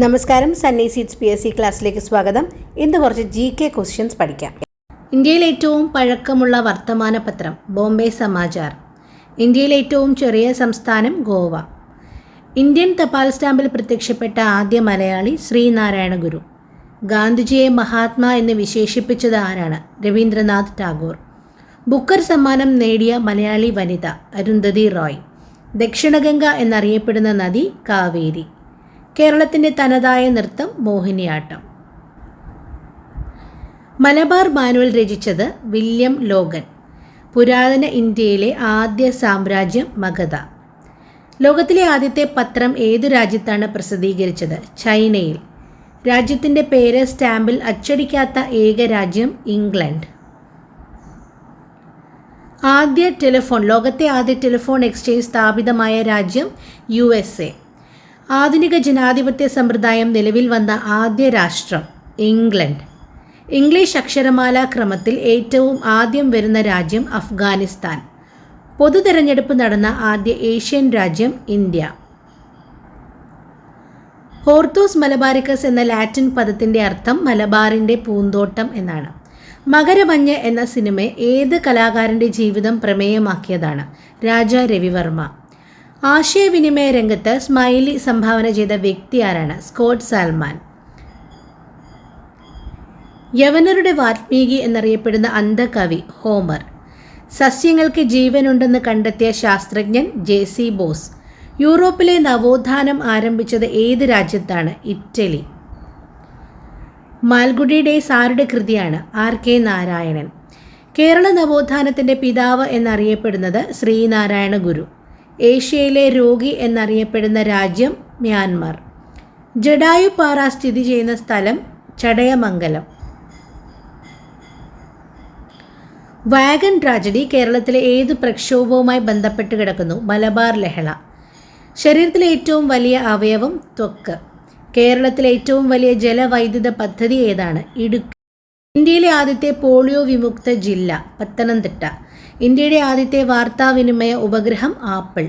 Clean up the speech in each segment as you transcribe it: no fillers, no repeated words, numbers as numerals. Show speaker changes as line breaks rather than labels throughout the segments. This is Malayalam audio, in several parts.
നമസ്കാരം, സണ്ണി സീഡ്സ് PSC ക്ലാസ്സിലേക്ക് സ്വാഗതം. ഇന്ന് കുറച്ച് GK ക്വസ്റ്റ്യൻസ് പഠിക്കാം. ഇന്ത്യയിലെ ഏറ്റവും പഴക്കമുള്ള വർത്തമാന പത്രം ബോംബെ സമാചാർ. ഇന്ത്യയിലെ ഏറ്റവും ചെറിയ സംസ്ഥാനം ഗോവ. ഇന്ത്യൻ തപാൽ സ്റ്റാമ്പിൽ പ്രത്യക്ഷപ്പെട്ട ആദ്യ മലയാളി ശ്രീനാരായണ ഗുരു. ഗാന്ധിജിയെ മഹാത്മാ എന്ന് വിശേഷിപ്പിച്ചത് ആരാണ്? രവീന്ദ്രനാഥ് ടാഗോർ. ബുക്കർ സമ്മാനം നേടിയ മലയാളി വനിത അരുന്ധതി റോയ്. ദക്ഷിണഗംഗ എന്നറിയപ്പെടുന്ന നദി കാവേരി. കേരളത്തിൻ്റെ തനതായ നൃത്തം മോഹിനിയാട്ടം. മലബാർ മാനുവൽ രചിച്ചത് വില്യം ലോഗൻ. പുരാതന ഇന്ത്യയിലെ ആദ്യ സാമ്രാജ്യം മഗധ. ലോകത്തിലെ ആദ്യത്തെ പത്രം ഏതു രാജ്യത്താണ് പ്രസിദ്ധീകരിച്ചത്? ചൈനയിൽ. രാജ്യത്തിൻ്റെ പേര് സ്റ്റാമ്പിൽ അച്ചടിക്കാത്ത ഏക രാജ്യം ഇംഗ്ലണ്ട്. ലോകത്തെ ആദ്യ ടെലിഫോൺ എക്സ്ചേഞ്ച് സ്ഥാപിതമായ രാജ്യം USA. ആധുനിക ജനാധിപത്യ സമ്പ്രദായം നിലവിൽ വന്ന ആദ്യ രാഷ്ട്രം ഇംഗ്ലണ്ട്. ഇംഗ്ലീഷ് അക്ഷരമാലാ ക്രമത്തിൽ ഏറ്റവും ആദ്യം വരുന്ന രാജ്യം അഫ്ഗാനിസ്ഥാൻ. പൊതു തെരഞ്ഞെടുപ്പ് നടന്ന ആദ്യ ഏഷ്യൻ രാജ്യം ഇന്ത്യ. ഹോർത്തൂസ് മലബാറിക്കസ് എന്ന ലാറ്റിൻ പദത്തിൻ്റെ അർത്ഥം മലബാറിൻ്റെ പൂന്തോട്ടം എന്നാണ്. മകരമഞ്ഞ് എന്ന സിനിമ ഏത് കലാകാരൻ്റെ ജീവിതം പ്രമേയമാക്കിയതാണ്? രാജാ രവിവർമ്മ. ആശയവിനിമയ രംഗത്ത് സ്മൈലി സംഭാവന ചെയ്ത വ്യക്തി ആരാണ്? Scott salmon. യവനരുടെ വാൽമീകി എന്നറിയപ്പെടുന്ന അന്ധകവി ഹോമർ. സസ്യങ്ങൾക്ക് ജീവനുണ്ടെന്ന് കണ്ടെത്തിയ ശാസ്ത്രജ്ഞൻ JC ബോസ്. യൂറോപ്പിലെ നവോത്ഥാനം ആരംഭിച്ചത് ഏത് രാജ്യത്താണ്? ഇറ്റലി. മാൽഗുഡി ഡേയ്സ് ആരുടെ കൃതിയാണ്? RK നാരായണൻ. കേരള നവോത്ഥാനത്തിൻ്റെ പിതാവ് എന്നറിയപ്പെടുന്നത് ശ്രീനാരായണ ഗുരു. ഏഷ്യയിലെ രോഗി എന്നറിയപ്പെടുന്ന രാജ്യം മ്യാൻമർ. ജഡായുപ്പാറ സ്ഥിതി ചെയ്യുന്ന സ്ഥലം ചടയമംഗലം. വാഗൺ ട്രാജഡി കേരളത്തിലെ ഏത് പ്രക്ഷോഭവുമായി ബന്ധപ്പെട്ട് കിടക്കുന്നു? മലബാർ ലഹള. ശരീരത്തിലെ ഏറ്റവും വലിയ അവയവം ത്വക്ക്. കേരളത്തിലെ ഏറ്റവും വലിയ ജലവൈദ്യുത പദ്ധതി ഏതാണ്? ഇടുക്കി. ഇന്ത്യയിലെ ആദ്യത്തെ പോളിയോ വിമുക്ത ജില്ല പത്തനംതിട്ട. ഇന്ത്യയുടെ ആദ്യത്തെ വാർത്താവിനിമയ ഉപഗ്രഹം ആപ്പിൾ.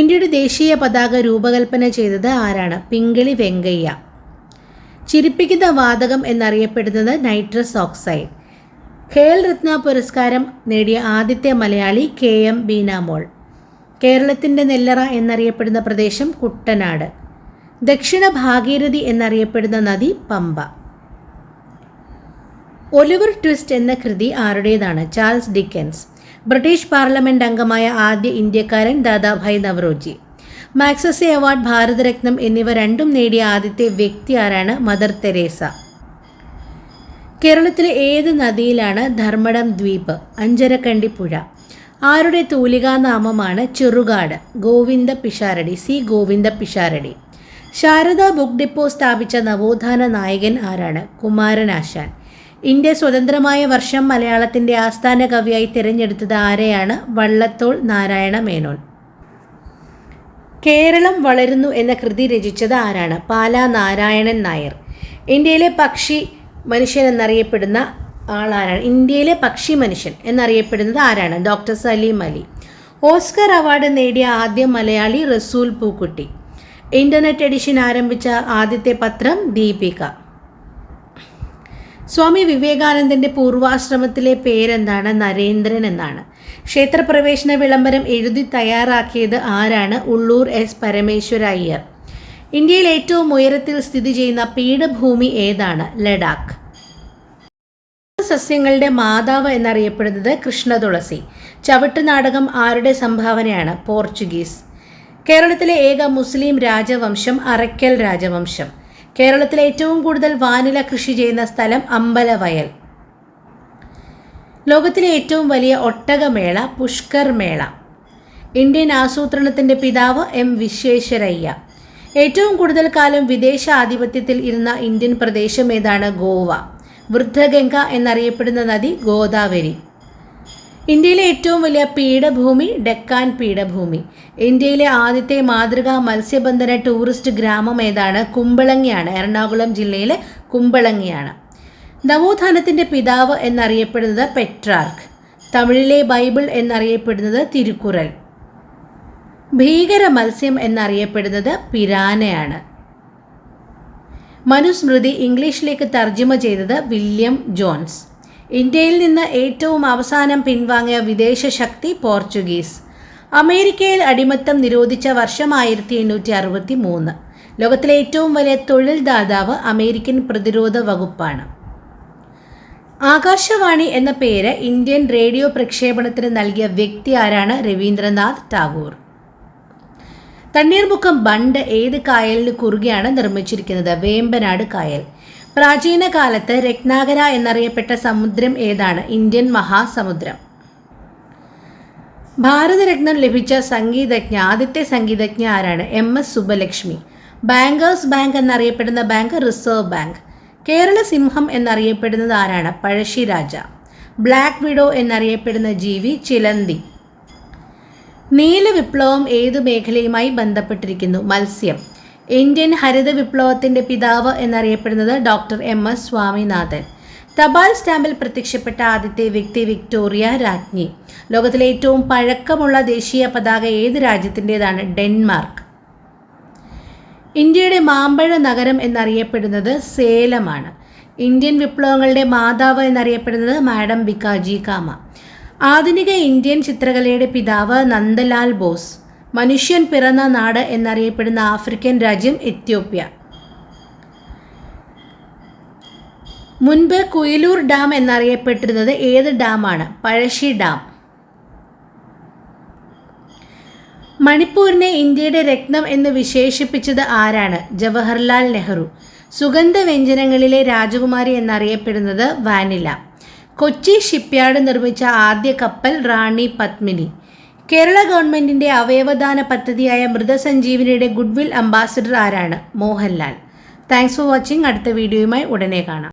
ഇന്ത്യയുടെ ദേശീയ പതാക രൂപകൽപ്പന ചെയ്തത് ആരാണ്? പിംഗളി വെങ്കയ്യ. ചിരിപ്പിക്കുന്ന വാതകം എന്നറിയപ്പെടുന്നത് നൈട്രസ് ഓക്സൈഡ്. ഖേൽ രത്ന പുരസ്കാരം നേടിയ ആദ്യത്തെ മലയാളി KM ബീനാമോൾ. കേരളത്തിൻ്റെ നെല്ലറ എന്നറിയപ്പെടുന്ന പ്രദേശം കുട്ടനാട്. ദക്ഷിണ ഭാഗീരഥി എന്നറിയപ്പെടുന്ന നദി പമ്പ. ഒലിവർ ട്വിസ്റ്റ് എന്ന കൃതി ആരുടേതാണ്? Charles Dickens. ബ്രിട്ടീഷ് പാർലമെൻറ്റ് അംഗമായ ആദ്യ ഇന്ത്യക്കാരൻ ദാദാഭായ് നവറോജി. മാക്സസെ അവാർഡ്, ഭാരതരത്നം എന്നിവ രണ്ടും നേടിയ ആദ്യത്തെ വ്യക്തി ആരാണ്? Mother Teresa. കേരളത്തിലെ ഏത് നദിയിലാണ് ധർമ്മടം ദ്വീപ്? അഞ്ചരക്കണ്ടി പുഴ. ആരുടെ തൂലികാനാമമാണ് Cherukad? Govinda Pisharody. C. Govinda Pisharody. Sarada book depot സ്ഥാപിച്ച നവോത്ഥാന നായകൻ ആരാണ്? കുമാരനാശാൻ. ഇന്ത്യ സ്വതന്ത്രമായ വർഷം മലയാളത്തിൻ്റെ ആസ്ഥാന കവിയായി തിരഞ്ഞെടുത്തത് ആരെയാണ്? വള്ളത്തോൾ നാരായണ മേനോൻ. കേരളം വളരുന്നു എന്ന കൃതി രചിച്ചത് ആരാണ്? പാലാ നാരായണൻ നായർ. ഇന്ത്യയിലെ പക്ഷി മനുഷ്യൻ എന്നറിയപ്പെടുന്ന ആളാരാണ്? ഇന്ത്യയിലെ പക്ഷി മനുഷ്യൻ എന്നറിയപ്പെടുന്നത് ആരാണ്? Doctor Salim Ali. Oscar award നേടിയ ആദ്യ മലയാളി റസൂൽ പൂക്കുട്ടി. ഇൻ്റർനെറ്റ് എഡിഷൻ ആരംഭിച്ച ആദ്യത്തെ പത്രം ദീപിക. സ്വാമി വിവേകാനന്ദൻ്റെ പൂർവാശ്രമത്തിലെ പേരെന്താണ്? നരേന്ദ്രൻ എന്നാണ്. ക്ഷേത്രപ്രവേശന വിളംബരം എഴുതി തയ്യാറാക്കിയത് ആരാണ്? ഉള്ളൂർ S. പരമേശ്വര അയ്യർ. ഇന്ത്യയിൽ ഏറ്റവും ഉയരത്തിൽ സ്ഥിതി ചെയ്യുന്ന പീഠഭൂമി ഏതാണ്? ലഡാക്ക്. സസ്യങ്ങളുടെ മാതാവ് എന്നറിയപ്പെടുന്നത് കൃഷ്ണതുളസി. ചവിട്ട് നാടകം ആരുടെ സംഭാവനയാണ്? പോർച്ചുഗീസ്. കേരളത്തിലെ ഏക മുസ്ലിം രാജവംശം അറയ്ക്കൽ രാജവംശം. കേരളത്തിലെ ഏറ്റവും കൂടുതൽ വാനില കൃഷി ചെയ്യുന്ന സ്ഥലം അമ്പലവയൽ. ലോകത്തിലെ ഏറ്റവും വലിയ ഒട്ടകമേള പുഷ്കർ മേള. ഇന്ത്യൻ ആസൂത്രണത്തിൻ്റെ പിതാവ് M. വിശ്വേശ്വരയ്യ. ഏറ്റവും കൂടുതൽ കാലം വിദേശ ആധിപത്യത്തിൽ ഇരുന്ന ഇന്ത്യൻ പ്രദേശം ഏതാണ്? ഗോവ. വൃദ്ധഗംഗ എന്നറിയപ്പെടുന്ന നദി ഗോദാവരി. ഇന്ത്യയിലെ ഏറ്റവും വലിയ പീഠഭൂമി ഡെക്കാൻ പീഠഭൂമി. ഇന്ത്യയിലെ ആദ്യത്തെ മാതൃകാ മത്സ്യബന്ധന ടൂറിസ്റ്റ് ഗ്രാമം ഏതാണ്? കുമ്പളങ്ങിയാണ്. എറണാകുളം ജില്ലയിലെ കുമ്പളങ്ങിയാണ്. നവോത്ഥാനത്തിൻ്റെ പിതാവ് എന്നറിയപ്പെടുന്നത് പെട്രാർക്ക്. തമിഴിലെ ബൈബിൾ എന്നറിയപ്പെടുന്നത് തിരുക്കുറൽ. ഭീകര മത്സ്യം എന്നറിയപ്പെടുന്നത് പിരാനയാണ്. മനുസ്മൃതി ഇംഗ്ലീഷിലേക്ക് തർജ്ജമ ചെയ്തത് വില്യം ജോൺസ്. ഇന്ത്യയിൽ നിന്ന് ഏറ്റവും അവസാനം പിൻവാങ്ങിയ വിദേശ ശക്തി പോർച്ചുഗീസ്. അമേരിക്കയിൽ അടിമത്തം നിരോധിച്ച വർഷം 1863. ലോകത്തിലെ ഏറ്റവും വലിയ തൊഴിൽ ദാതാവ് അമേരിക്കൻ പ്രതിരോധ വകുപ്പാണ്. ആകാശവാണി എന്ന പേര് ഇന്ത്യൻ റേഡിയോ പ്രക്ഷേപണത്തിന് നൽകിയ വ്യക്തി ആരാണ്? രവീന്ദ്രനാഥ് ടാഗോർ. തണ്ണീർമുക്കം ബണ്ട് ഏത് കായലിന് കുറുകെയാണ് നിർമ്മിച്ചിരിക്കുന്നത്? വേമ്പനാട് കായൽ. പ്രാചീന കാലത്ത് രത്നാകര എന്നറിയപ്പെട്ട സമുദ്രം ഏതാണ്? ഇന്ത്യൻ മഹാസമുദ്രം. ഭാരതരത്നം ലഭിച്ച ആദ്യത്തെ സംഗീതജ്ഞ ആരാണ്? MS സുബ്ബലക്ഷ്മി. ബാങ്കേഴ്സ് ബാങ്ക് എന്നറിയപ്പെടുന്ന ബാങ്ക് റിസർവ് ബാങ്ക്. കേരള സിംഹം എന്നറിയപ്പെടുന്നത് ആരാണ്? പഴശ്ശിരാജ. ബ്ലാക്ക് വിഡോ എന്നറിയപ്പെടുന്ന ജീവി ചിലന്തി. നീല വിപ്ലവം ഏതു മേഖലയുമായി ബന്ധപ്പെട്ടിരിക്കുന്നു? മത്സ്യം. ഇന്ത്യൻ ഹരിത വിപ്ലവത്തിൻ്റെ പിതാവ് എന്നറിയപ്പെടുന്നത് ഡോക്ടർ MS സ്വാമിനാഥൻ. തപാൽ സ്റ്റാമ്പിൽ പ്രത്യക്ഷപ്പെട്ട ആദ്യത്തെ വ്യക്തി വിക്ടോറിയ രാജ്ഞി. ലോകത്തിലെ ഏറ്റവും പഴക്കമുള്ള ദേശീയ പതാക ഏത് രാജ്യത്തിൻ്റെതാണ്? ഡെൻമാർക്ക്. ഇന്ത്യയുടെ മാമ്പഴ നഗരം എന്നറിയപ്പെടുന്നത് സേലമാണ്. ഇന്ത്യൻ വിപ്ലവങ്ങളുടെ മാതാവ് എന്നറിയപ്പെടുന്നത് മാഡം ഭിക്കാജി കാമ. ആധുനിക ഇന്ത്യൻ ചിത്രകലയുടെ പിതാവ് നന്ദലാൽ ബോസ്. മനുഷ്യൻ പിറന്ന നാട് എന്നറിയപ്പെടുന്ന ആഫ്രിക്കൻ രാജ്യം എത്യോപ്യ. മുൻപ് കുയിലൂർ ഡാം എന്നറിയപ്പെട്ടിരുന്നത് ഏത് ഡാമാണ്? പഴശ്ശി ഡാം. മണിപ്പൂരിനെ ഇന്ത്യയുടെ രത്നം എന്ന് വിശേഷിപ്പിച്ചത് ആരാണ്? ജവഹർലാൽ നെഹ്റു. സുഗന്ധവ്യഞ്ജനങ്ങളിലെ രാജകുമാരി എന്നറിയപ്പെടുന്നത് വാനില. കൊച്ചി ഷിപ്പ്യാർഡ് നിർമ്മിച്ച ആദ്യ കപ്പൽ റാണി പത്മിനി. കേരള ഗവൺമെൻറ്റിൻ്റെ അവയവദാന പദ്ധതിയായ മൃതസഞ്ജീവനിയുടെ ഗുഡ്വിൽ അംബാസിഡർ ആരാണ്? മോഹൻലാൽ. Thanks for watching. അടുത്ത വീഡിയോയുമായി ഉടനെ കാണാം.